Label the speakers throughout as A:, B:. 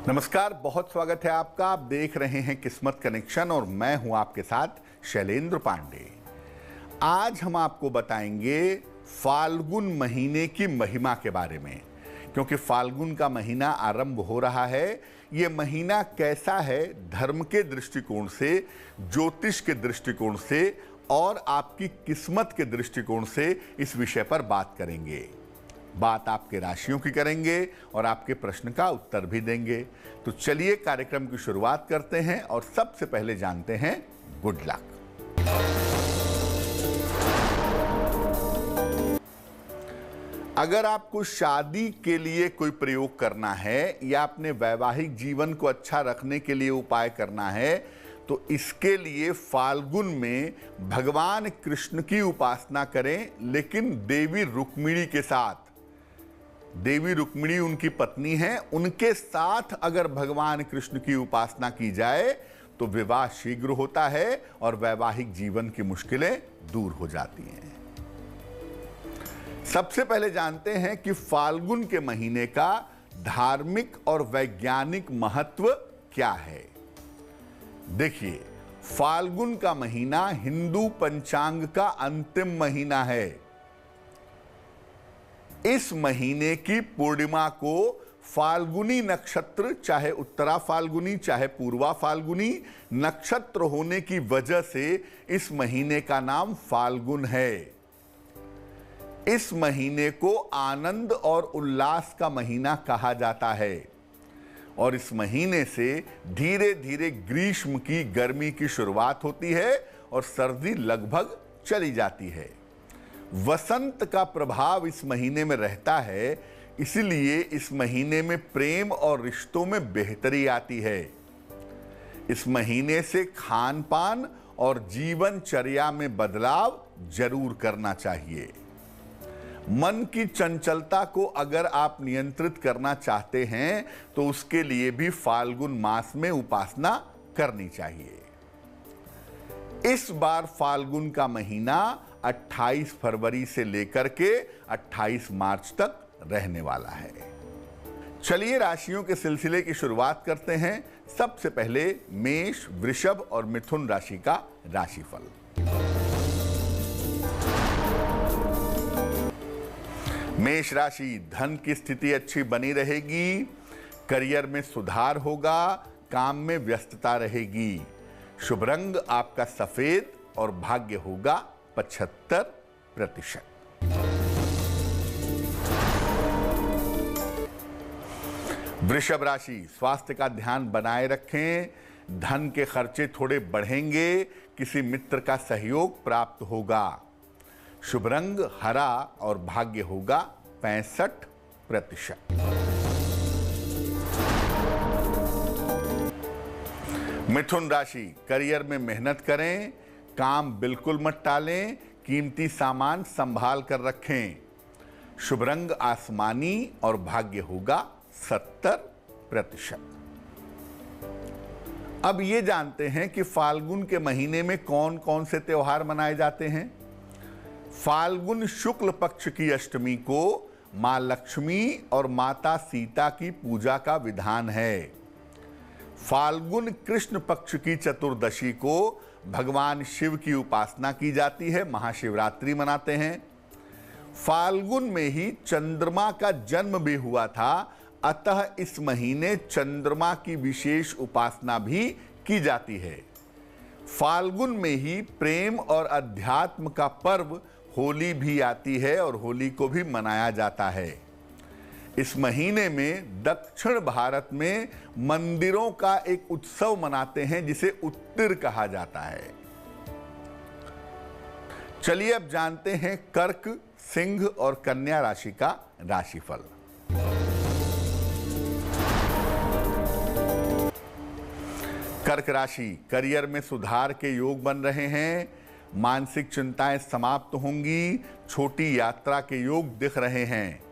A: नमस्कार, बहुत स्वागत है आपका। आप देख रहे हैं किस्मत कनेक्शन और मैं हूं आपके साथ शैलेंद्र पांडे। आज हम आपको बताएंगे फाल्गुन महीने की महिमा के बारे में, क्योंकि फाल्गुन का महीना आरंभ हो रहा है। ये महीना कैसा है धर्म के दृष्टिकोण से, ज्योतिष के दृष्टिकोण से और आपकी किस्मत के दृष्टिकोण से, इस विषय पर बात करेंगे। बात आपके राशियों की करेंगे और आपके प्रश्न का उत्तर भी देंगे। तो चलिए कार्यक्रम की शुरुआत करते हैं और सबसे पहले जानते हैं गुड लक। अगर आपको शादी के लिए कोई प्रयोग करना है या अपने वैवाहिक जीवन को अच्छा रखने के लिए उपाय करना है, तो इसके लिए फाल्गुन में भगवान कृष्ण की उपासना करें, लेकिन देवी रुक्मिणी के साथ। देवी रुक्मिणी उनकी पत्नी हैं, उनके साथ अगर भगवान कृष्ण की उपासना की जाए तो विवाह शीघ्र होता है और वैवाहिक जीवन की मुश्किलें दूर हो जाती हैं। सबसे पहले जानते हैं कि फाल्गुन के महीने का धार्मिक और वैज्ञानिक महत्व क्या है। देखिए, फाल्गुन का महीना हिंदू पंचांग का अंतिम महीना है। इस महीने की पूर्णिमा को फाल्गुनी नक्षत्र, चाहे उत्तरा फाल्गुनी चाहे पूर्वा फाल्गुनी नक्षत्र होने की वजह से इस महीने का नाम फाल्गुन है। इस महीने को आनंद और उल्लास का महीना कहा जाता है और इस महीने से धीरे धीरे ग्रीष्म की गर्मी की शुरुआत होती है और सर्दी लगभग चली जाती है। वसंत का प्रभाव इस महीने में रहता है, इसलिए इस महीने में प्रेम और रिश्तों में बेहतरी आती है। इस महीने से खान पान और जीवनचर्या में बदलाव जरूर करना चाहिए। मन की चंचलता को अगर आप नियंत्रित करना चाहते हैं तो उसके लिए भी फाल्गुन मास में उपासना करनी चाहिए। इस बार फाल्गुन का महीना 28 फरवरी से लेकर के 28 मार्च तक रहने वाला है। चलिए राशियों के सिलसिले की शुरुआत करते हैं। सबसे पहले मेष, वृषभ और मिथुन राशि का राशिफल। मेष राशि, धन की स्थिति अच्छी बनी रहेगी, करियर में सुधार होगा, काम में व्यस्तता रहेगी। शुभ रंग आपका सफेद और भाग्य होगा 75%। वृषभ राशि, स्वास्थ्य का ध्यान बनाए रखें, धन के खर्चे थोड़े बढ़ेंगे, किसी मित्र का सहयोग प्राप्त होगा। शुभ रंग हरा और भाग्य होगा 65%। मिथुन राशि, करियर में मेहनत करें, काम बिल्कुल मत टालें, कीमती सामान संभाल कर रखें। शुभ रंग आसमानी और भाग्य होगा 70%। अब ये जानते हैं कि फाल्गुन के महीने में कौन कौन से त्योहार मनाए जाते हैं। फाल्गुन शुक्ल पक्ष की अष्टमी को मां लक्ष्मी और माता सीता की पूजा का विधान है। फाल्गुन कृष्ण पक्ष की चतुर्दशी को भगवान शिव की उपासना की जाती है, महाशिवरात्रि मनाते हैं। फाल्गुन में ही चंद्रमा का जन्म भी हुआ था, अतः इस महीने चंद्रमा की विशेष उपासना भी की जाती है। फाल्गुन में ही प्रेम और अध्यात्म का पर्व होली भी आती है और होली को भी मनाया जाता है। इस महीने में दक्षिण भारत में मंदिरों का एक उत्सव मनाते हैं जिसे उत्तिर कहा जाता है। चलिए अब जानते हैं कर्क, सिंह और कन्या राशि का राशिफल। कर्क राशि, करियर में सुधार के योग बन रहे हैं, मानसिक चिंताएं समाप्त होंगी, छोटी यात्रा के योग दिख रहे हैं।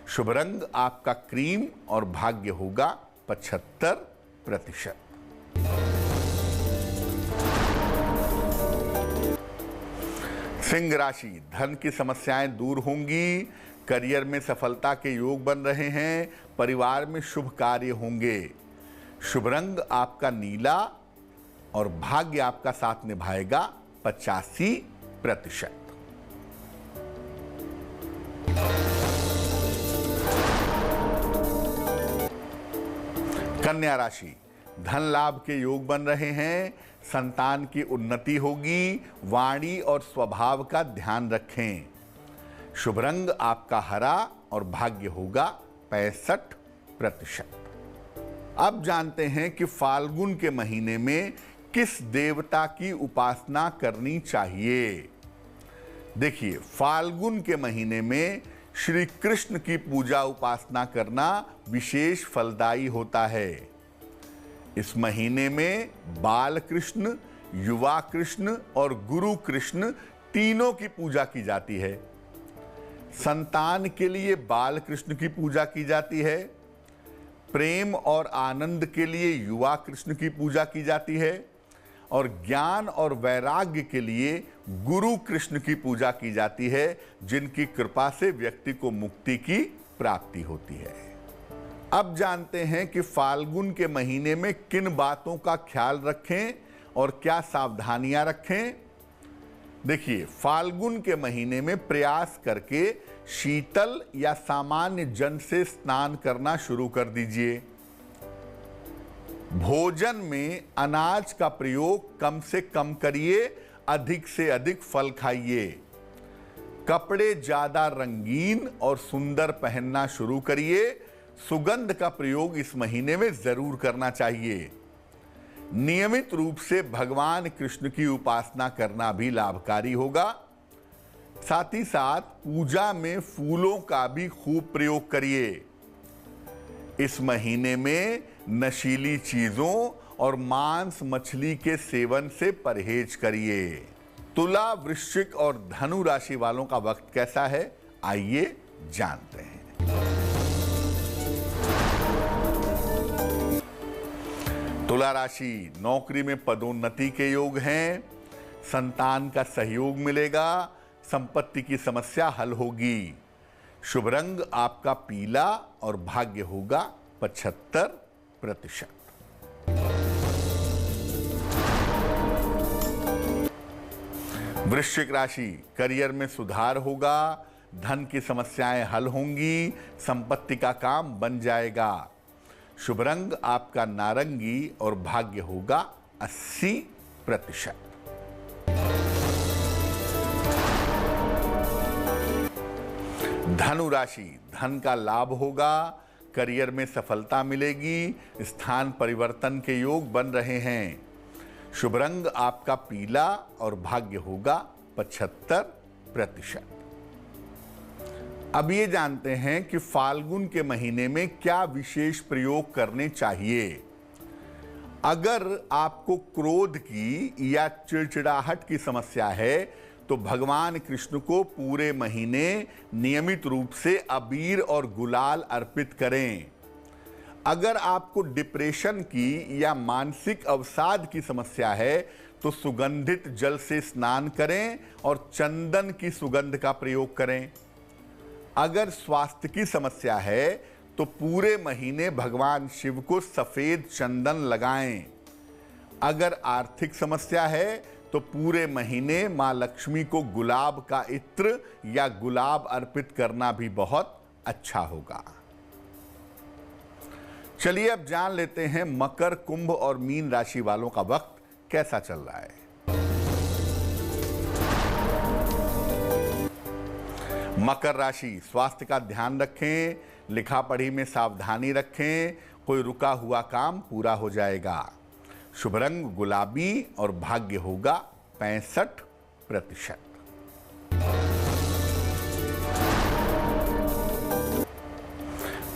A: शुभ रंग आपका क्रीम और भाग्य होगा 75%। सिंह राशि, धन की समस्याएं दूर होंगी, करियर में सफलता के योग बन रहे हैं। परिवार में शुभ कार्य होंगे। शुभ रंग आपका नीला और भाग्य आपका साथ निभाएगा 85%। कन्या राशि, धन लाभ के योग बन रहे हैं। संतान की उन्नति होगी। वाणी और स्वभाव का ध्यान रखें। शुभ रंग आपका हरा और भाग्य होगा 65%। अब जानते हैं कि फाल्गुन के महीने में किस देवता की उपासना करनी चाहिए। देखिए, फाल्गुन के महीने में श्री कृष्ण की पूजा उपासना करना विशेष फलदायी होता है। इस महीने में बाल कृष्ण, युवा कृष्ण और गुरु कृष्ण तीनों की पूजा की जाती है। संतान के लिए बाल कृष्ण की पूजा की जाती है। प्रेम और आनंद के लिए युवा कृष्ण की पूजा की जाती है और ज्ञान और वैराग्य के लिए गुरु कृष्ण की पूजा की जाती है, जिनकी कृपा से व्यक्ति को मुक्ति की प्राप्ति होती है। अब जानते हैं कि फाल्गुन के महीने में किन बातों का ख्याल रखें और क्या सावधानियां रखें। देखिए, फाल्गुन के महीने में प्रयास करके शीतल या सामान्य जल से स्नान करना शुरू कर दीजिए। भोजन में अनाज का प्रयोग कम से कम करिए, अधिक से अधिक फल खाइए। कपड़े ज्यादा रंगीन और सुंदर पहनना शुरू करिए। सुगंध का प्रयोग इस महीने में जरूर करना चाहिए। नियमित रूप से भगवान कृष्ण की उपासना करना भी लाभकारी होगा। साथ ही साथ पूजा में फूलों का भी खूब प्रयोग करिए। इस महीने में नशीली चीजों और मांस मछली के सेवन से परहेज करिए। तुला, वृश्चिक और धनु राशि वालों का वक्त कैसा है, आइए जानते हैं। तुला राशि, नौकरी में पदोन्नति के योग हैं। संतान का सहयोग मिलेगा। संपत्ति की समस्या हल होगी। शुभ रंग आपका पीला और भाग्य होगा 75%। वृश्चिक राशि, करियर में सुधार होगा। धन की समस्याएं हल होंगी। संपत्ति का काम बन जाएगा। शुभ रंग आपका नारंगी और भाग्य होगा 80%। धनु राशि, धन का लाभ होगा। करियर में सफलता मिलेगी। स्थान परिवर्तन के योग बन रहे हैं। शुभ रंग आपका पीला और भाग्य होगा 75%। अब ये जानते हैं कि फाल्गुन के महीने में क्या विशेष प्रयोग करने चाहिए। अगर आपको क्रोध की या चिड़चिड़ाहट की समस्या है तो भगवान कृष्ण को पूरे महीने नियमित रूप से अबीर और गुलाल अर्पित करें। अगर आपको डिप्रेशन की या मानसिक अवसाद की समस्या है तो सुगंधित जल से स्नान करें और चंदन की सुगंध का प्रयोग करें। अगर स्वास्थ्य की समस्या है तो पूरे महीने भगवान शिव को सफेद चंदन लगाएं। अगर आर्थिक समस्या है तो पूरे महीने मां लक्ष्मी को गुलाब का इत्र या गुलाब अर्पित करना भी बहुत अच्छा होगा। चलिए अब जान लेते हैं मकर, कुंभ और मीन राशि वालों का वक्त कैसा चल रहा है। मकर राशि, स्वास्थ्य का ध्यान रखें। लिखा पढ़ी में सावधानी रखें। कोई रुका हुआ काम पूरा हो जाएगा। शुभ रंग गुलाबी और भाग्य होगा 65%।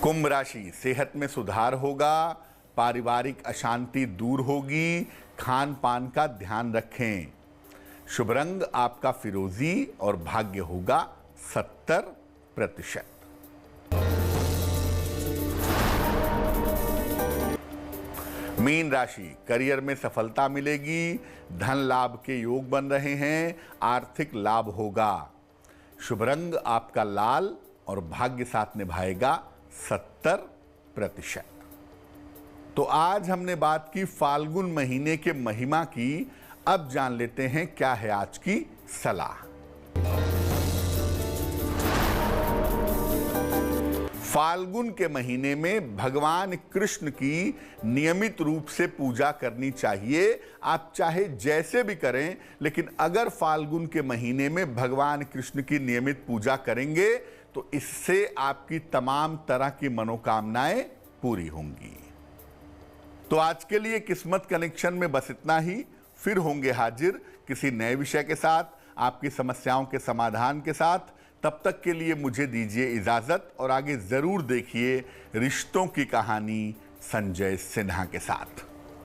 A: कुंभ राशि, सेहत में सुधार होगा। पारिवारिक अशांति दूर होगी। खान पान का ध्यान रखें। शुभ रंग आपका फिरोजी और भाग्य होगा 70%। मीन राशि, करियर में सफलता मिलेगी। धन लाभ के योग बन रहे हैं। आर्थिक लाभ होगा। शुभ रंग आपका लाल और भाग्य साथ निभाएगा 70%। तो आज हमने बात की फाल्गुन महीने के महिमा की। अब जान लेते हैं क्या है आज की सलाह। फाल्गुन के महीने में भगवान कृष्ण की नियमित रूप से पूजा करनी चाहिए। आप चाहे जैसे भी करें, लेकिन अगर फाल्गुन के महीने में भगवान कृष्ण की नियमित पूजा करेंगे तो इससे आपकी तमाम तरह की मनोकामनाएं पूरी होंगी। तो आज के लिए किस्मत कनेक्शन में बस इतना ही। फिर होंगे हाजिर किसी नए विषय के साथ, आपकी समस्याओं के समाधान के साथ। तब तक के लिए मुझे दीजिए इजाजत और आगे जरूर देखिए रिश्तों की कहानी संजय सिन्हा के साथ।